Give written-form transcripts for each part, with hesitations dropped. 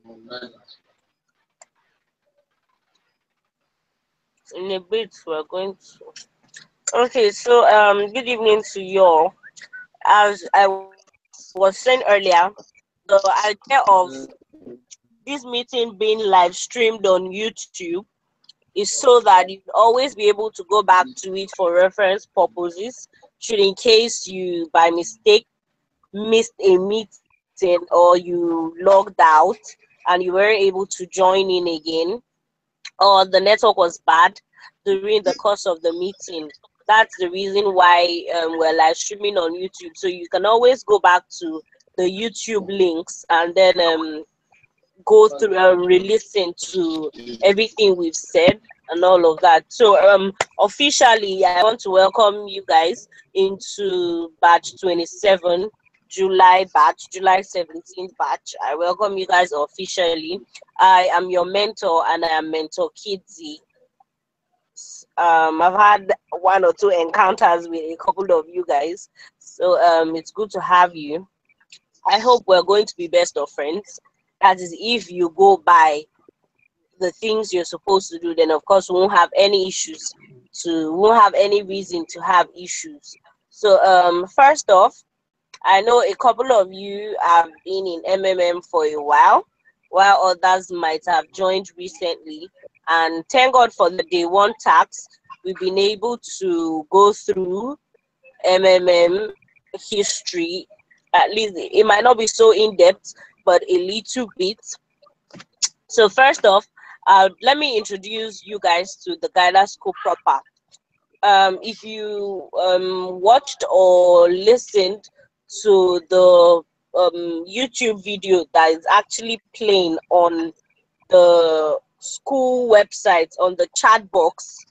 In a bit, we're going to. Okay, so good evening to you all. As I was saying earlier, the idea of this meeting being live streamed on YouTube is so that you always be able to go back to it for reference purposes. Should in case you by mistake missed a meeting or you logged out and you weren't able to join in again, or the network was bad during the course of the meeting. That's the reason why we're live streaming on YouTube. So you can always go back to the YouTube links and then go through and re-listen to everything we've said and all of that. So officially I want to welcome you guys into batch 27, July batch, July 17th batch. I welcome you guys officially. I am your mentor and I am Mentor Kidzi. I've had one or two encounters with a couple of you guys, so it's good to have you. I hope we're going to be best of friends. That is, if you go by the things you're supposed to do, then of course we won't have any issues. Won't have any reason to have issues. So first off, I know a couple of you have been in MMM for a while others might have joined recently. And thank God for the day one tax. We've been able to go through MMM history. At least it might not be so in depth, but a little bit. So first off, let me introduce you guys to the Guidance School proper. If you watched or listened to the YouTube video that is actually playing on the school website, on the chat box,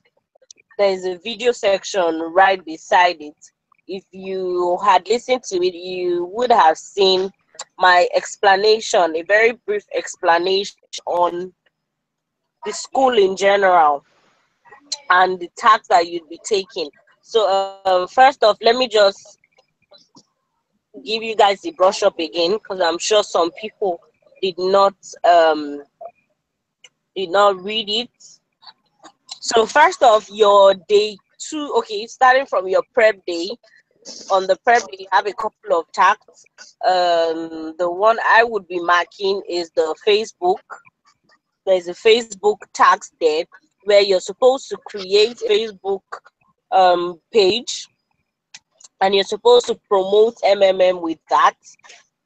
there is a video section right beside it. If you had listened to it, you would have seen my explanation, a very brief explanation on the school in general and the tax that you'd be taking. So first off, let me just give you guys the brush up again, because I'm sure some people did not read it. So first off, your day 2, okay, starting from your prep day. On the prep day, you have a couple of tasks. The one I would be marking is the Facebook. There's a Facebook task there where you're supposed to create a Facebook page, and you're supposed to promote MMM with that.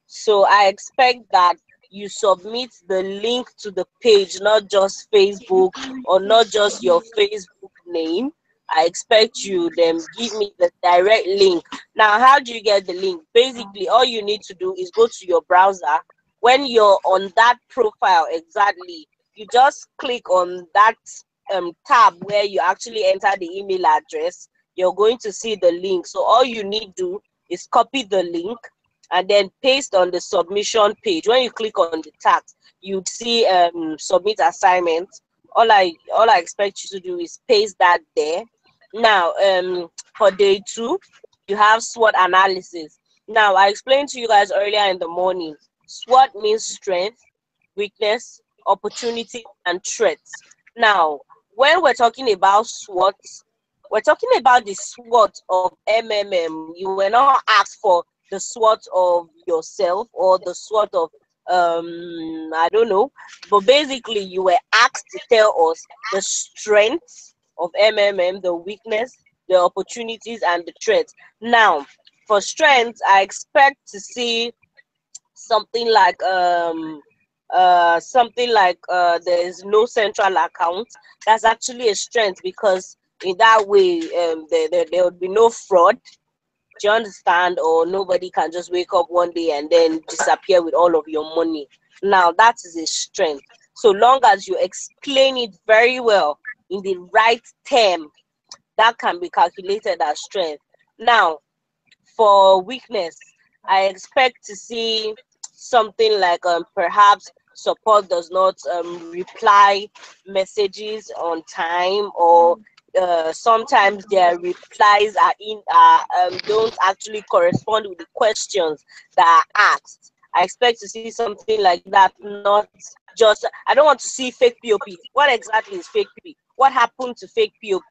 So I expect that you submit the link to the page, not just Facebook or not just your Facebook name. I expect you then give me the direct link. Now, how do you get the link? Basically, all you need to do is go to your browser. When you're on that profile, exactly, you just click on that tab where you actually enter the email address. You're going to see the link. So all you need to do is copy the link and then paste on the submission page. When you click on the task, you'd see submit assignment. All I expect you to do is paste that there. Now, for day 2, you have SWOT analysis. Now, I explained to you guys earlier in the morning. SWOT means strength, weakness, opportunity, and threats. Now, when we're talking about SWOT, we're talking about the SWOT of MMM. You were not asked for the SWOT of yourself or the SWOT of I don't know, but basically you were asked to tell us the strengths of MMM, the weakness, the opportunities, and the threats. Now, for strengths, I expect to see something like there is no central account. That's actually a strength, because in that way there would be no fraud. Do you understand? Or nobody can just wake up one day and then disappear with all of your money. Now, that is a strength. So long as you explain it very well in the right term, that can be calculated as strength. Now, for weakness, I expect to see something like perhaps support does not reply messages on time, or sometimes their replies are don't actually correspond with the questions that are asked. I expect to see something like that, not just, I don't want to see fake POP. What exactly is fake POP? What happened to fake POP?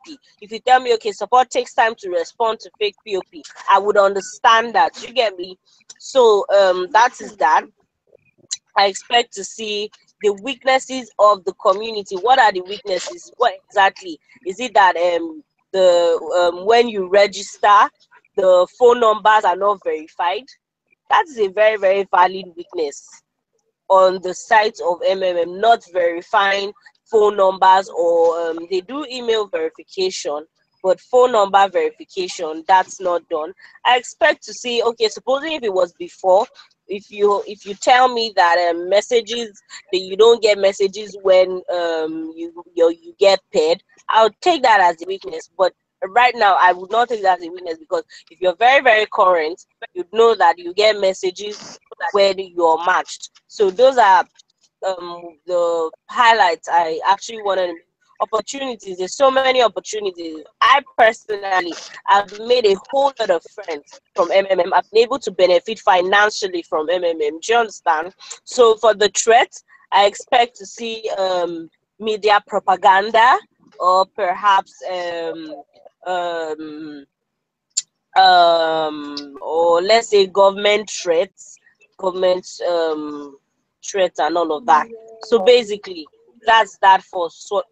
If you tell me, okay, support takes time to respond to fake POP, I would understand that. You get me? So that is that. I expect to see the weaknesses of the community. What are the weaknesses? What exactly is it that when you register, the phone numbers are not verified? That is a very, very valid weakness on the site of MMM, not verifying phone numbers, or they do email verification, but phone number verification, that's not done. I expect to see, okay, supposing if it was before, if you tell me that messages, that you don't get messages when you get paid, I'll take that as a weakness. But right now I would not take that as a weakness, because if you're very, very current, you know that you get messages when you're matched. So those are the highlights I actually wanted. Opportunities, there's so many opportunities. I personally have made a whole lot of friends from MMM. I've been able to benefit financially from MMM. Do you understand? So for the threat, I expect to see media propaganda, or perhaps or let's say government threats, government threats and all of that. So basically, that's that for SWOT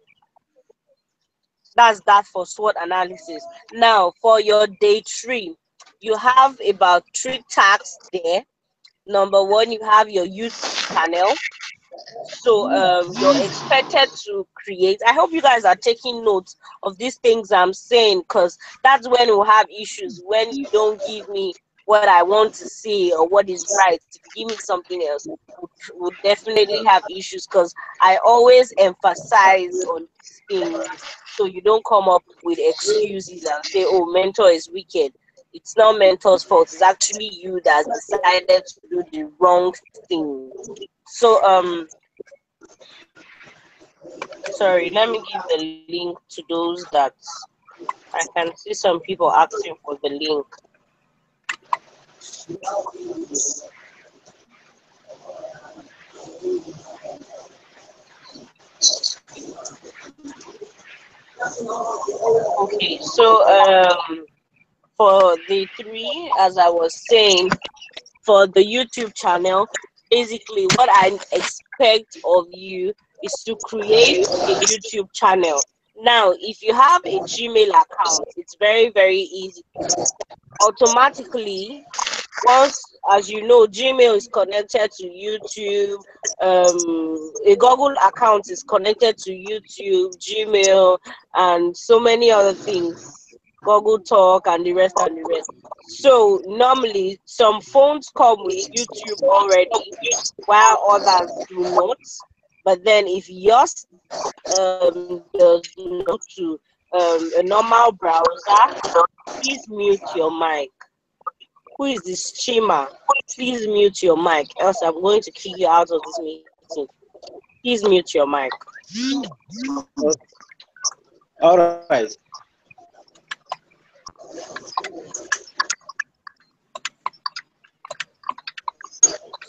analysis. Now for your day 3, you have about 3 tasks there. Number 1, you have your YouTube channel. So you're expected to create. I hope you guys are taking notes of these things I'm saying, because that's when we'll have issues, when you don't give me what I want to see or what is right. If you give me something else, we'll definitely have issues, because I always emphasize on these things, so you don't come up with excuses and say, oh, mentor is wicked. It's not mentor's fault, it's actually you that decided to do the wrong thing. So sorry, let me give the link to those that I can see some people asking for the link. Okay, so for the 3, as I was saying, for the YouTube channel, basically what I expect of you is to create a YouTube channel. Now, if you have a Gmail account, it's very, very easy. Automatically, once, as you know, Gmail is connected to YouTube, a Google account is connected to YouTube, Gmail, and so many other things, Google Talk and the rest and the rest. So normally some phones come with YouTube already, while others do not. But then if yours does not to a normal browser, please mute your mic. Who is this streamer? Please mute your mic, else I'm going to kick you out of this meeting. Please mute your mic. All right.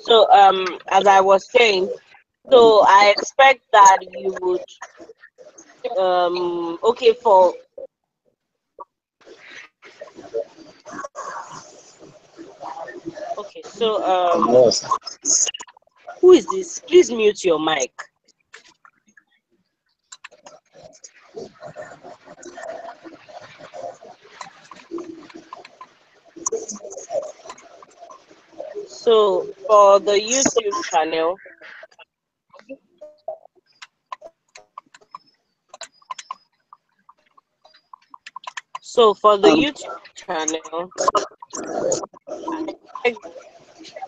So as I was saying, so I expect that you would okay, for okay, so who is this? Please mute your mic. So for the YouTube channel,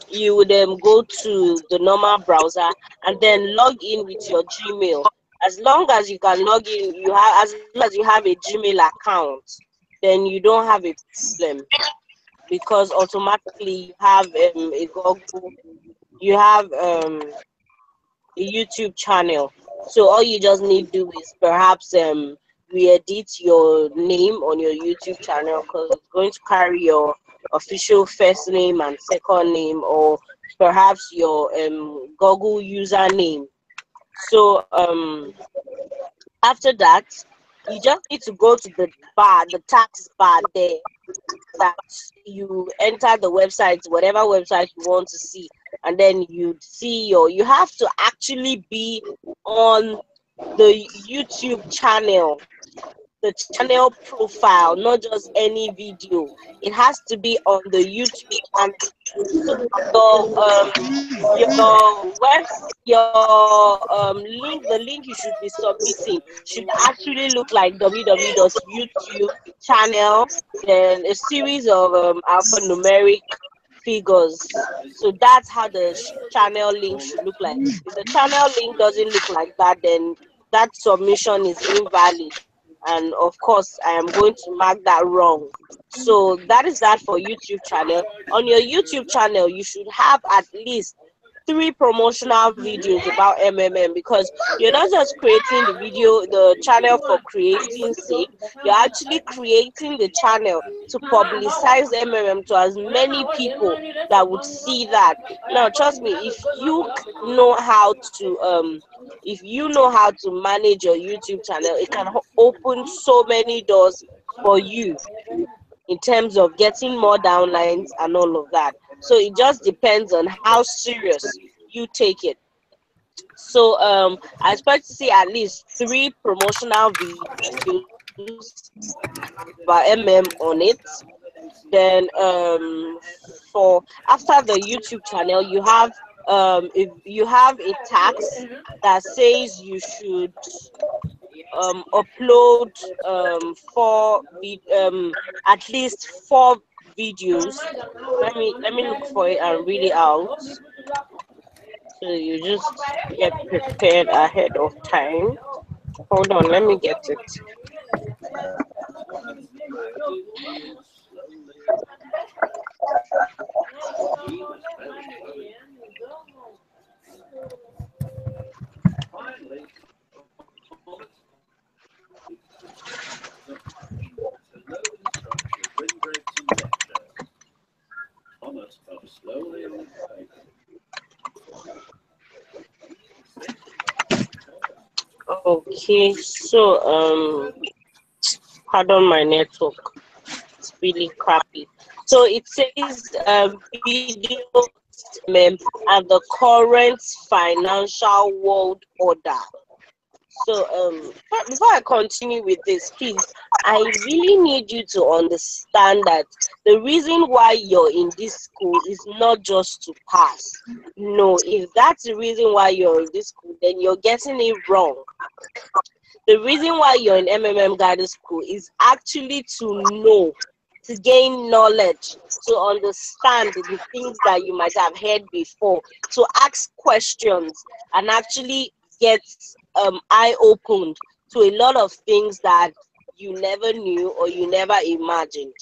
you would go to the normal browser and then log in with your Gmail. As long as you can log in, as long as you have a Gmail account, then you don't have a problem, because automatically you have a Google, you have a YouTube channel. So all you just need to do is perhaps re-edit your name on your YouTube channel, because it's going to carry your official first name and second name, or perhaps your Google username. So after that, you just need to go to the bar, the tax bar there, that you enter the website, whatever website you want to see, and then you see you have to actually be on the YouTube channel, the channel profile, not just any video. It has to be on the YouTube channel. So your link, the link you should be submitting should actually look like www.youtube channel, then a series of alphanumeric figures. So that's how the channel link should look like. If the channel link doesn't look like that, then that submission is invalid, and of course I am going to mark that wrong. So that is that for YouTube channel. On your YouTube channel, you should have at least 3 promotional videos about MMM, because you're not just creating the channel for creating sake. You're actually creating the channel to publicize MMM to as many people that would see that. Now, trust me, know how to if you know how to manage your YouTube channel, it can open so many doors for you in terms of getting more downlines and all of that. So it just depends on how serious you take it. So I expect to see at least 3 promotional videos about on it. Then for after the YouTube channel, you have if you have a tax that says you should upload at least 4 videos. Let me look for it and read it out. So you just get prepared ahead of time. Hold on, let me get it. Okay, so pardon my network, it's really crappy. So it says video and the current financial world order. So before I continue with this, please, I really need you to understand that the reason why you're in this school is not just to pass. No, if that's the reason why you're in this school, then you're getting it wrong. The reason why you're in MMM Guidance School is actually to know, to gain knowledge, to understand the things that you might have heard before, to ask questions and actually get eye opened to a lot of things that you never knew or you never imagined.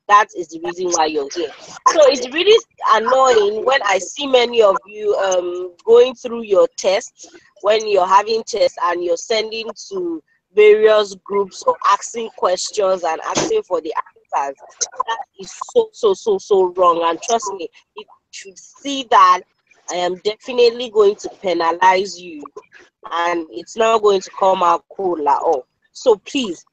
That is the reason why you're here. So it's really annoying when I see many of you going through your tests, when you're having tests and you're sending to various groups or asking questions and asking for the answers. That is so wrong. And trust me, if you should see that, I am definitely going to penalize you, and it's not going to come out cool at all. So please,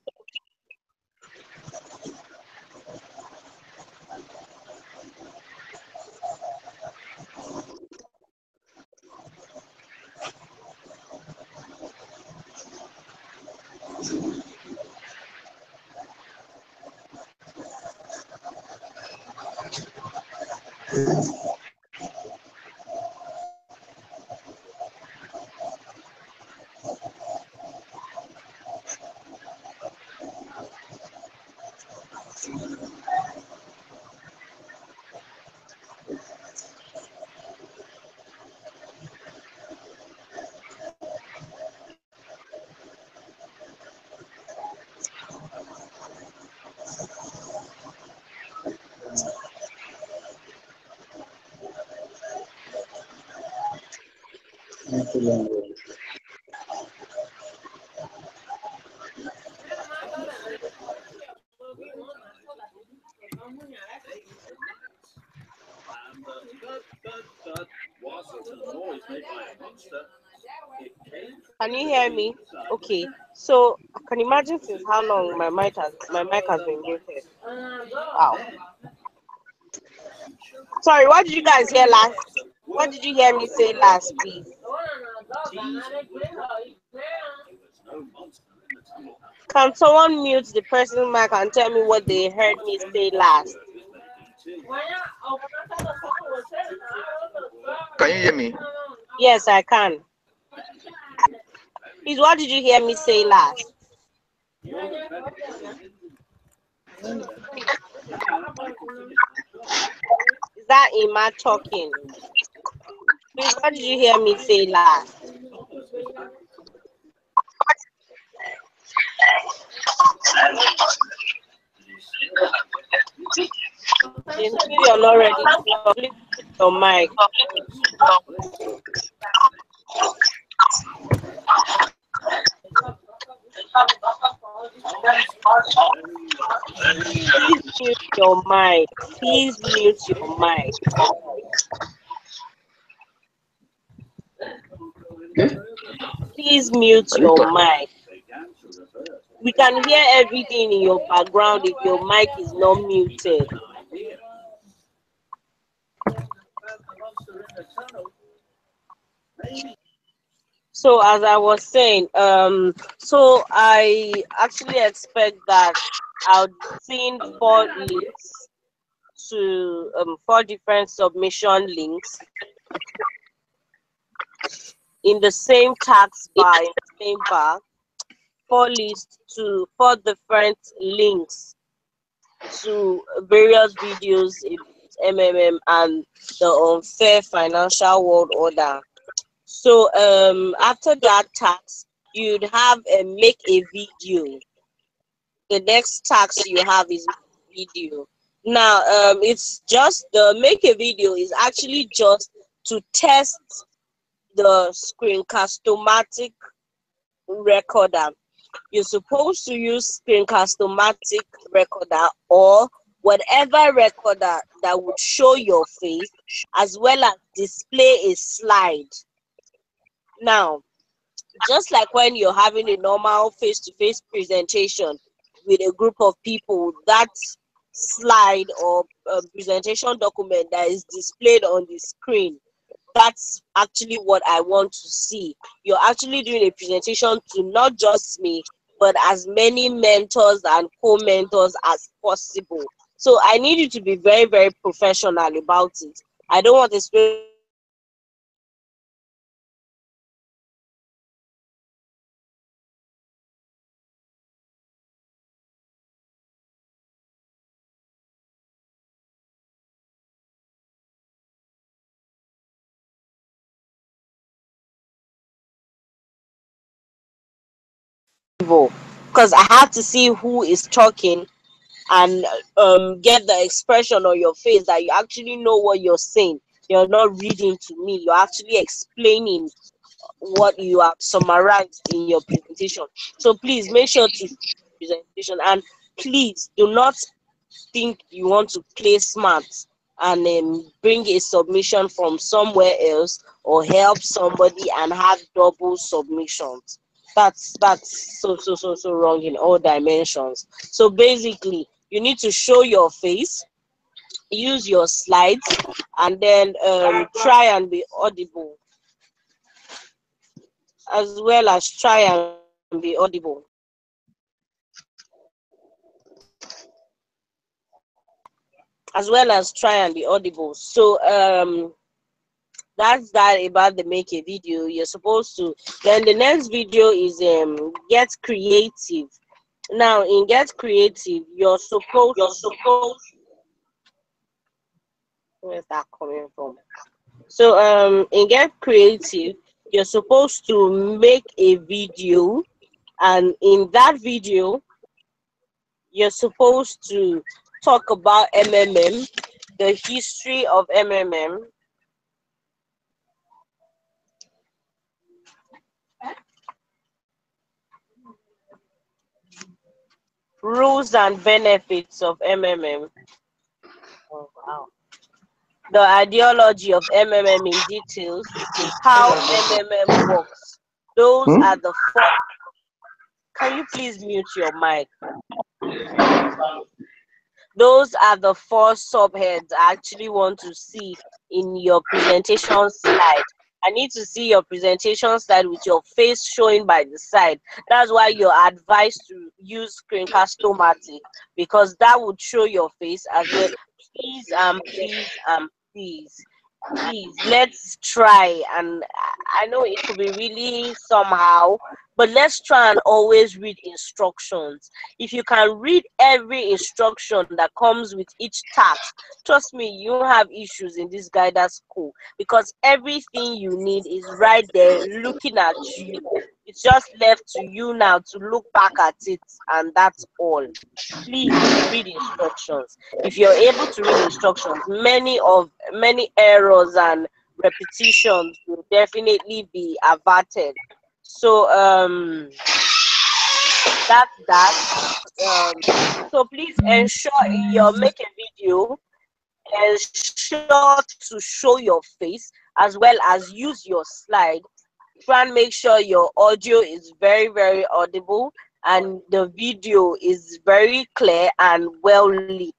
Can you hear me? Okay. So I can imagine since how long my mic has been muted. Wow. Sorry, what did you guys hear last? What did you hear me say last, please? Can someone mute the person's mic and tell me what they heard me say last? Can you hear me? Yes, I can. Please, what did you hear me say last? Is that Ima talking? Please, what did you hear me say last? If you're not ready to talk, please put your mic. Please mute your mic. Please mute your mic. Please mute your mic. We can hear everything in your background if your mic is not muted. So as I was saying, so I actually expect that I'll send 4 links to 4 different submission links in the same tax bar, in the same bar, 4 lists to 4 different links to various videos in MMM and the unfair financial world order. So after that tax, you'd have a make a video. The next tax you have is video. Now it's just the make a video is actually just to test the Screencast-O-Matic recorder. You're supposed to use Screencast-O-Matic recorder or whatever recorder that would show your face as well as display a slide. Now, just like when you're having a normal face-to-face presentation with a group of people, that slide or presentation document that is displayed on the screen, that's actually what I want to see. You're actually doing a presentation to not just me, but as many mentors and co-mentors as possible. So I need you to be very, very professional about it. I don't want to spend because I have to see who is talking and get the expression on your face that you actually know what you're saying. You're not reading to me, you're actually explaining what you have summarized in your presentation. So please make sure to presentation, and please do not think you want to play smart and bring a submission from somewhere else or help somebody and have double submissions. That's so wrong in all dimensions. So basically you need to show your face, use your slides, and then try and be audible, as well as try and be audible. As well as try and be audible. So that's that about the make a video. You're supposed to, then the next video is get creative. Now in get creative, you're supposed where's that coming from? So in get creative, you're supposed to make a video, and in that video you're supposed to talk about MMM, the history of MMM, rules and benefits of MMM. Oh, wow. The ideology of MMM in details, how MMM works, Those are the four. Can you please mute your mic? Those are the four subheads I actually want to see in your presentation slide. I need to see your presentation slide with your face showing by the side. That's why you're advised to use Screencast-O-Matic, because that would show your face as well. Please please let's try. And I know it could be really somehow, but let's try and always read instructions. If you can read every instruction that comes with each task, trust me, you won't have issues in this guidance school, because everything you need is right there looking at you. It's just left to you now to look back at it, and that's all. Please read instructions. If you're able to read instructions, many errors and repetitions will definitely be averted. So that's that. So please ensure you're making video, ensure to show your face as well as use your slide. Try and make sure your audio is very, very audible and the video is very clear and well lit.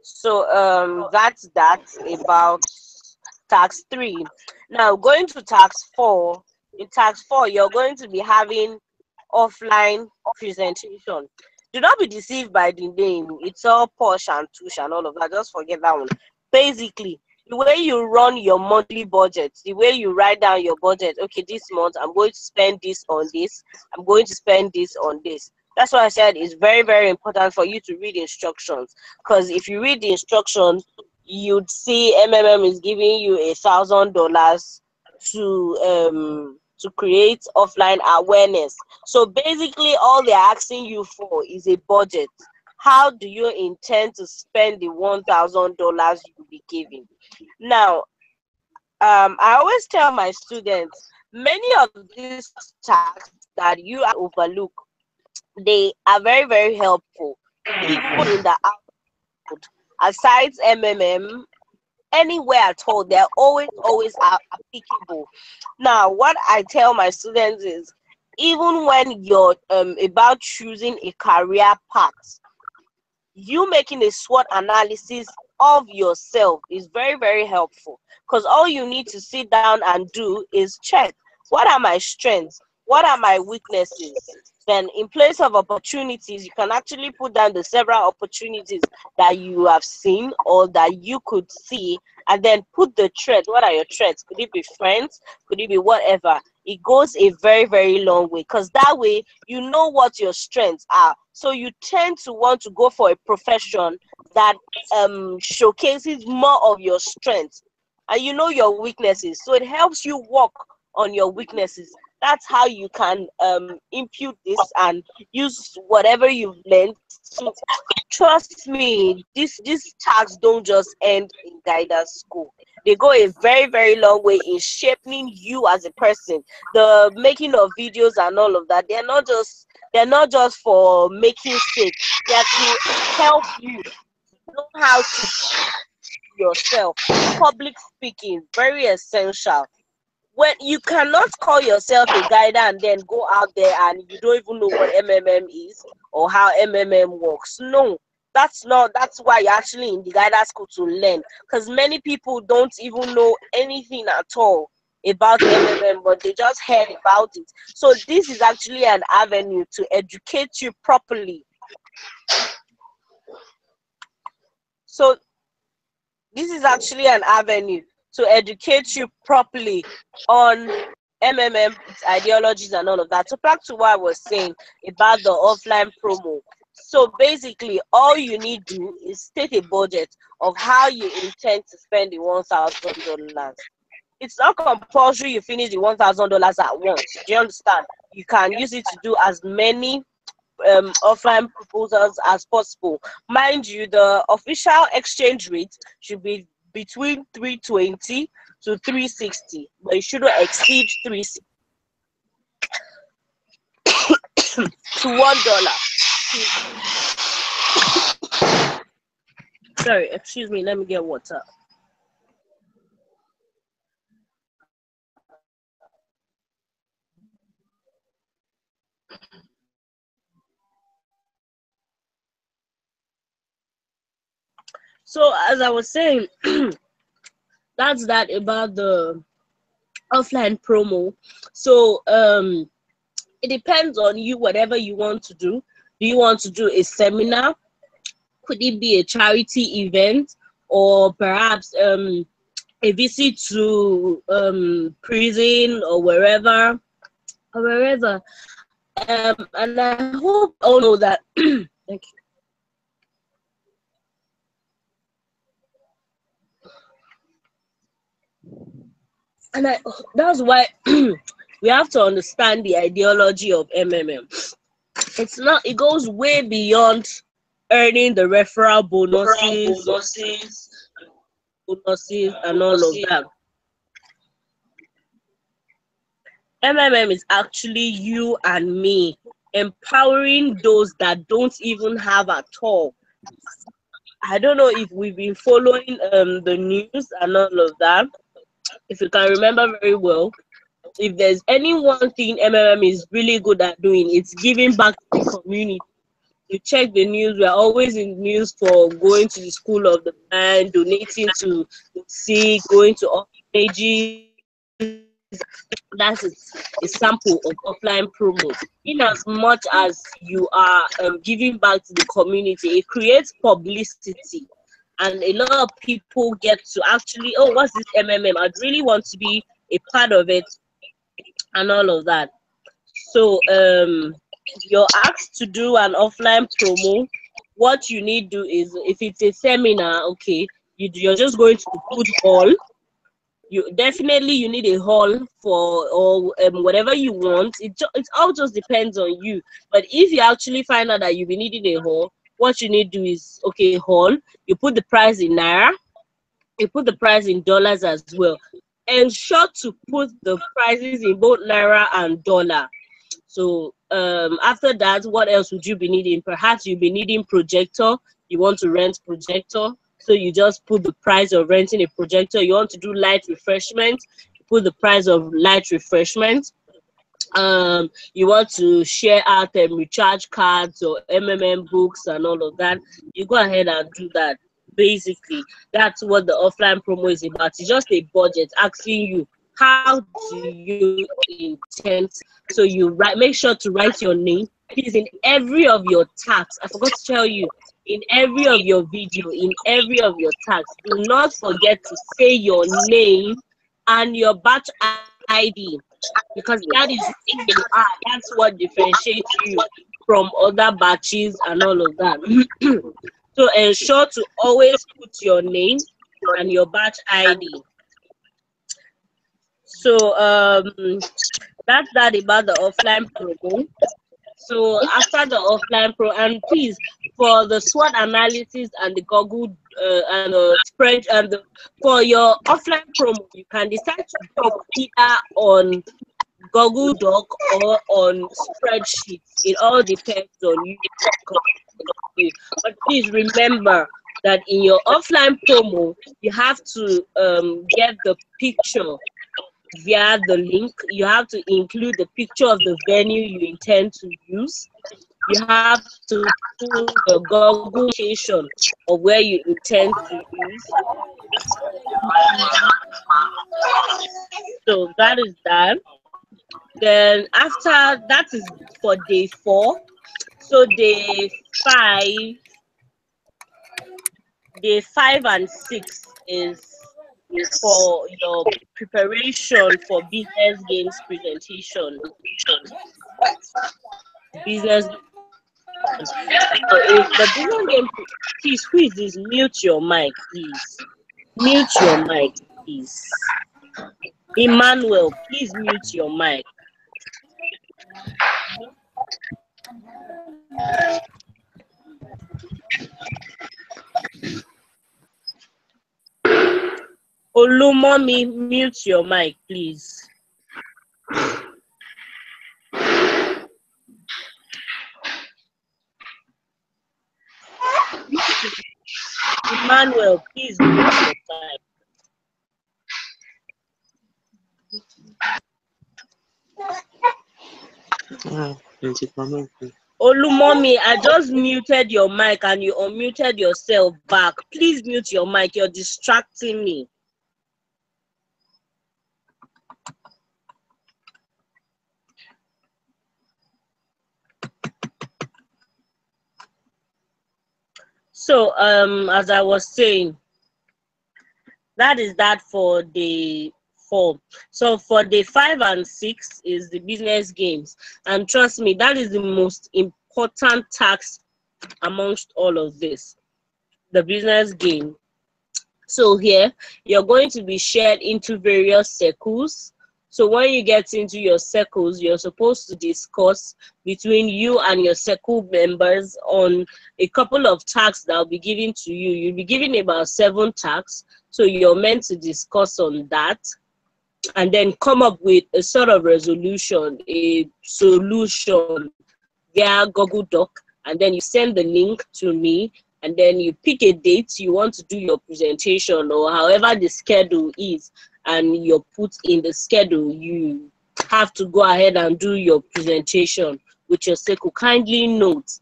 So that's that about task 3. Now going to task 4. In task 4, you're going to be having offline presentation. Do not be deceived by the name. It's all posh and tush and all of that. Just forget that one. Basically, the way you run your monthly budget, the way you write down your budget, okay, this month I'm going to spend this on this, I'm going to spend this on this. That's why I said it's very, very important for you to read instructions. Because if you read the instructions, you'd see MMM is giving you $1,000 to create offline awareness. So basically all they're asking you for is a budget. How do you intend to spend the $1,000 you'll be giving? Now, I always tell my students, many of these tasks that you overlook, they are very, very helpful. Even in the output, aside MMM, anywhere at all, they're always applicable. Now, what I tell my students is, even when you're about choosing a career path, you making a SWOT analysis of yourself is very, very helpful, because all you need to sit down and do is check, what are my strengths, what are my weaknesses. Then in place of opportunities, you can actually put down the several opportunities that you have seen or that you could see, and then put the threats. What are your threats? Could it be friends? Could it be whatever? It goes a very, very long way, because that way you know what your strengths are. So you tend to want to go for a profession that showcases more of your strengths, and you know your weaknesses. So it helps you work on your weaknesses. That's how you can impute this and use whatever you've learned. So trust me, these tasks don't just end in guidance school. They go a very, very long way in shaping you as a person. The making of videos and all of that, they're not just for making sake. They're to help you know how to yourself. Public speaking, very essential. When you cannot call yourself a guider and then go out there and you don't even know what MMM is or how MMM works. No, that's why you're actually in the guider school, to learn, because many people don't even know anything at all about MMM, but they just heard about it. So this is actually an avenue to educate you properly. So this is actually an avenue to educate you properly on MMM, its ideologies and all of that. So back to what I was saying about the offline promo. So basically, all you need to do is state a budget of how you intend to spend the $1,000. It's not compulsory you finish the $1,000 at once. Do you understand? You can use it to do as many offline proposals as possible. Mind you, the official exchange rate should be between 320 to 360, but it shouldn't exceed 360 to $1. Sorry, excuse me, let me get water. So as I was saying, that's that about the offline promo. So it depends on you, whatever you want to do. Do you want to do a seminar? Could it be a charity event, or perhaps a visit to prison or wherever? And I hope all know that. Thank you. And that's why we have to understand the ideology of MMM. It's not. It goes way beyond earning the referral bonuses, and all of that. MMM is actually you and me empowering those that don't even have at all. I don't know if we've been following the news and all of that. If you can remember very well, if there's any one thing MMM is really good at doing, it's giving back to the community. You check the news, we're always in news for going to the school of the blind, donating to the sick, going to orphanages. That's a sample of offline promo. In as much as you are giving back to the community, it creates publicity. And a lot of people get to actually, oh, what's this MMM? I'd really want to be a part of it and all of that. So you're asked to do an offline promo. What you need to do is, if it's a seminar, okay, you're just going to put hall. You need a hall for, or whatever you want. It all just depends on you. But if you actually find out that you'll be needing a hall, what you need to do is, okay, hall, you put the price in naira, you put the price in dollars as well. Ensure to put the prices in both naira and dollar. So after that, what else would you be needing? Perhaps you'll be needing projector. You want to rent projector, so you just put the price of renting a projector. You want to do light refreshment, you put the price of light refreshment. You want to share out recharge cards or MMM books and all of that, you go ahead and do that. Basically, that's what the offline promo is about. It's just a budget asking you, how do you intend? So you make sure to write your name. Please, in every of your tags, I forgot to tell you, in every of your video, in every of your tags, do not forget to say your name and your batch ID, because that is who you are. That's what differentiates you from other batches and all of that. So ensure to always put your name and your batch ID. So that's that about the offline program. So after the offline pro, and please, for the SWOT analysis and the Google and the spread and for your offline promo, you can decide to book either on Google Doc or on spreadsheets. It all depends on you. But please remember that in your offline promo, you have to get the picture via the link. You have to include the picture of the venue you intend to use. You have to put the Google location of where you intend to use. So that is that. Then after that is for day 4. So day 5 and 6 is for your preparation for business games presentation. Business. If the business game, please, who is this? Mute your mic, please. Mute your mic, please. Emmanuel, please mute your mic. Olumomi, mute your mic, please. Emmanuel, please mute your mic. Olumomi, I just muted your mic and you unmuted yourself back. Please mute your mic. You're distracting me. So, as I was saying, that is that for day 4. So for day 5 and 6 is the business games. And trust me, that is the most important task amongst all of this, the business game. So here, you're going to be shared into various circles. So when you get into your circles, you're supposed to discuss between you and your circle members on a couple of tasks that will be given to you. You'll be given about 7 tasks. So you're meant to discuss on that and then come up with a sort of resolution, a solution via Google Doc. And then you send the link to me, and then you pick a date you want to do your presentation or however the schedule is, and you're put in the schedule. You have to go ahead and do your presentation with your circle. Kindly note,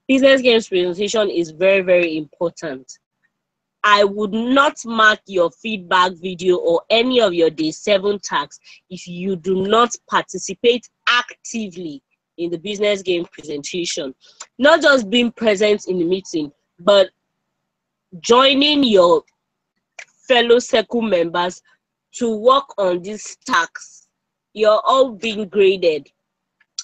business games presentation is very, very important. I would not mark your feedback video or any of your day 7 tasks if you do not participate actively in the business game presentation. Not just being present in the meeting, but joining your fellow circle members to work on these tasks. You're all being graded.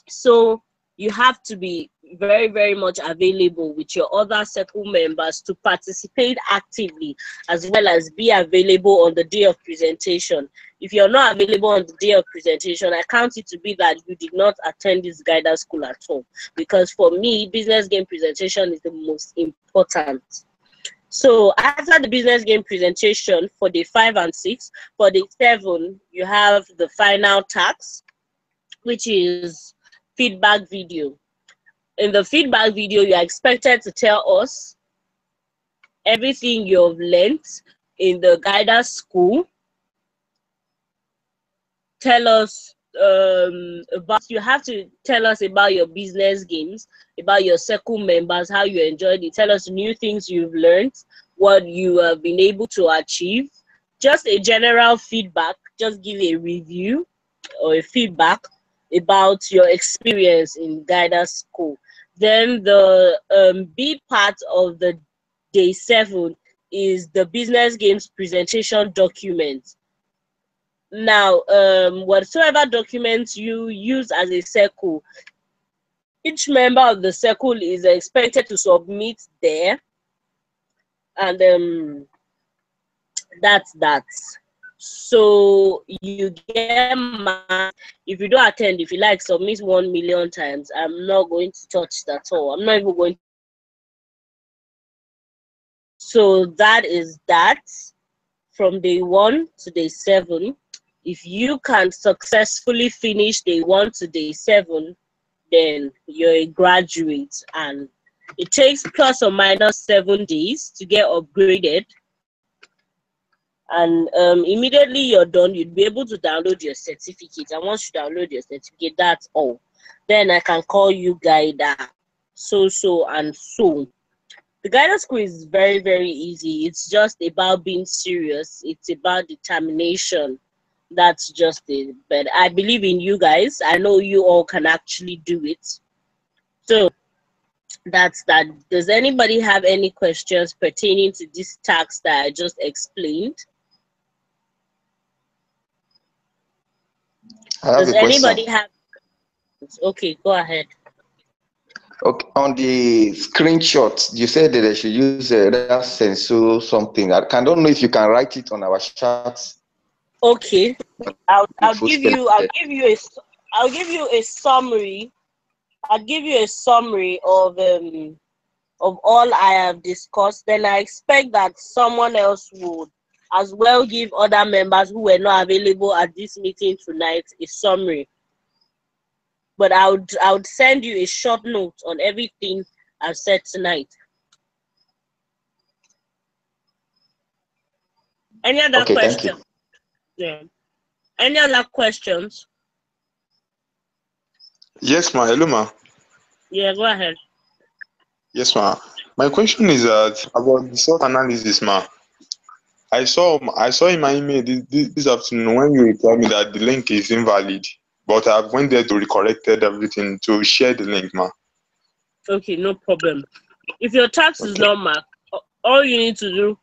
So you have to be very, very much available with your other circle members to participate actively, as well as be available on the day of presentation. If you're not available on the day of presentation, I count it to be that you did not attend this guidance school at all. Because for me, business game presentation is the most important. So after the business game presentation for day 5 and 6, for day 7, you have the final task, which is feedback video. In the feedback video, you are expected to tell us everything you've learned in the guidance school. Tell us you have to tell us about your business games, about your circle members, how you enjoyed it. Tell us new things you've learned, what you have been able to achieve. Just a general feedback. Just give a review or a feedback about your experience in guidance school. Then the B part of the day 7 is the business games presentation document. Now, whatsoever documents you use as a circle, each member of the circle is expected to submit there, and that's that. So you get marked. If you don't attend, if you like submit 1 million times, I'm not going to touch that at all. I'm not even going. So that is that from day 1 to day 7. If you can successfully finish day 1 to day 7, then you're a graduate, and it takes plus or minus 7 days to get upgraded. And immediately you're done, you'd be able to download your certificate. And once you download your certificate, that's all. Then I can call you guider, so and so. The guidance school is very, very easy. It's just about being serious. It's about determination. That's just it. But I believe in you guys. I know you all can actually do it. So that's that. Does anybody have any questions pertaining to this task that I just explained? Does anybody have? Okay, go ahead. Okay, on the screenshot, you said that I should use a Sensu something. I don't know if you can write it on our chat. Okay, I'll give you a summary. I'll give you a summary of all I have discussed. Then I expect that someone else would as well give other members who were not available at this meeting tonight a summary. But I would send you a short note on everything I've said tonight. Any other questions? Yeah. Any other questions? Yes, ma. Hello, ma. Yeah, go ahead. Yes, ma. My question is about the SWOT analysis, ma. I saw in my email this afternoon when you told me that the link is invalid, but I went there to recorrected everything to share the link, ma. Okay, no problem. If your tax is Okay. not marked, all you need to do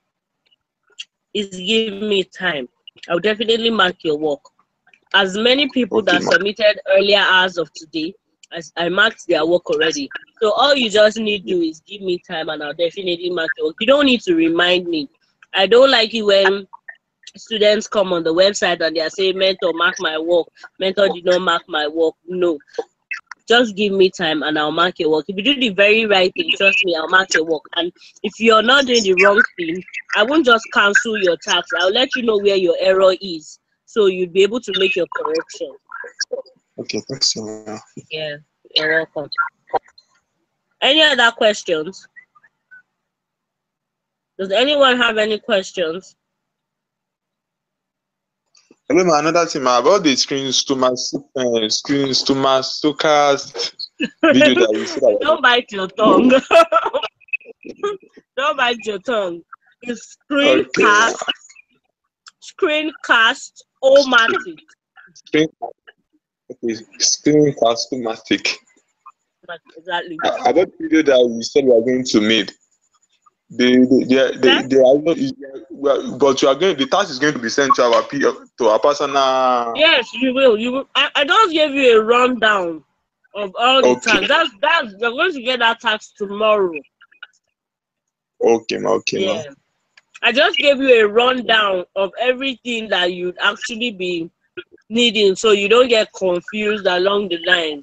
is give me time. I'll definitely mark your work. As many people Okay, that ma. submitted earlier hours of today, as I marked their work already. So all you just need to do is give me time and I'll definitely mark your work. You don't need to remind me. I don't like it when students come on the website and they are saying, mentor, mark my work. Mentor did not mark my work. No. Just give me time and I'll mark your work. If you do the very right thing, trust me, I'll mark your work. And if you're not doing the wrong thing, I won't just cancel your tax. I'll let you know where your error is, so you'll be able to make your correction. Okay, thanks, ma. Yeah, you're welcome. Any other questions? Does anyone have any questions? Hello, ma. Another thing, ma, about the screen stomastocast video that you said about. Don't bite your tongue. Don't bite your tongue. It's Okay, ma. screencast-o-matic. Screen, okay, screencast-o-matic. Exactly. About the video that you said we are going to make. They are not, but you are going. The task is going to be sent to our personal. Yes, you will. You will. I just gave you a rundown of all the Okay, tax. You're going to get that tax tomorrow. okay, ma. Okay, ma. Yeah. I just gave you a rundown of everything that you'd actually be needing, so you don't get confused along the line.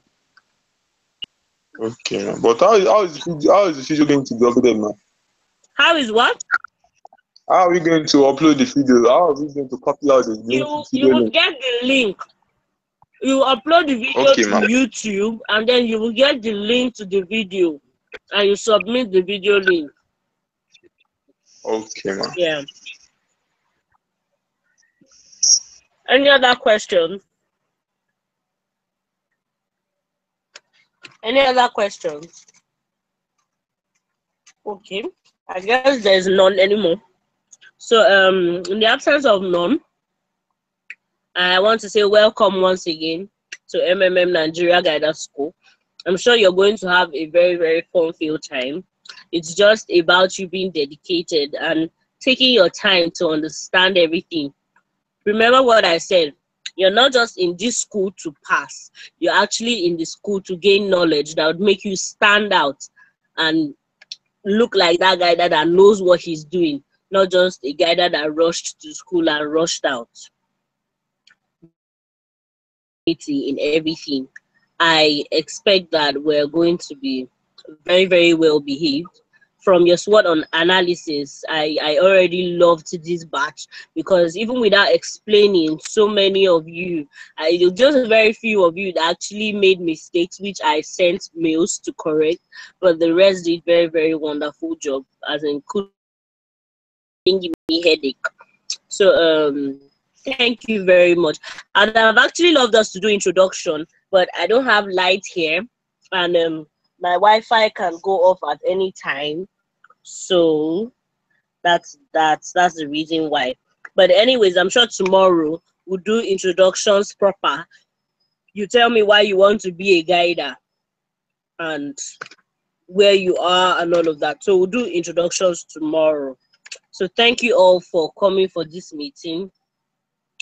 Okay, ma. But how is the video going to be uploaded, ma? How is what? How are we going to upload the video? How are we going to copy out the link, You video will link? get the link. You upload the video Okay, to ma. YouTube, and then you will get the link to the video, and you submit the video link. Okay, ma. Yeah. Any other questions? Any other questions? Okay. I guess there's none anymore. So in the absence of none, I want to say welcome once again to MMM Nigeria Guidance School. I'm sure you're going to have a very, very fun-filled time. It's just about you being dedicated and taking your time to understand everything. Remember what I said. You're not just in this school to pass. You're actually in the school to gain knowledge that would make you stand out and look like that guy that knows what he's doing, not just a guy that rushed to school and rushed out. In everything, I expect that we're going to be very, very well behaved. From your SWOT on analysis, I already loved this batch, because even without explaining, so many of you, just very few of you that actually made mistakes, which I sent mails to correct, but the rest did very, very wonderful job, as in could give me headache. So thank you very much. And I've actually loved us to do introduction, but I don't have light here, and my Wi-Fi can go off at any time. So that's the reason why. But anyways, I'm sure tomorrow we'll do introductions proper. You tell me why you want to be a guider and where you are and all of that. So we'll do introductions tomorrow. So thank you all for coming for this meeting.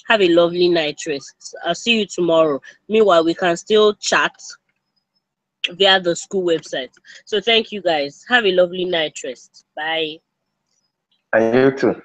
Have a lovely night rest. I'll see you tomorrow. Meanwhile, we can still chat via the school website. So thank you guys. Have a lovely night rest. Bye. And you too.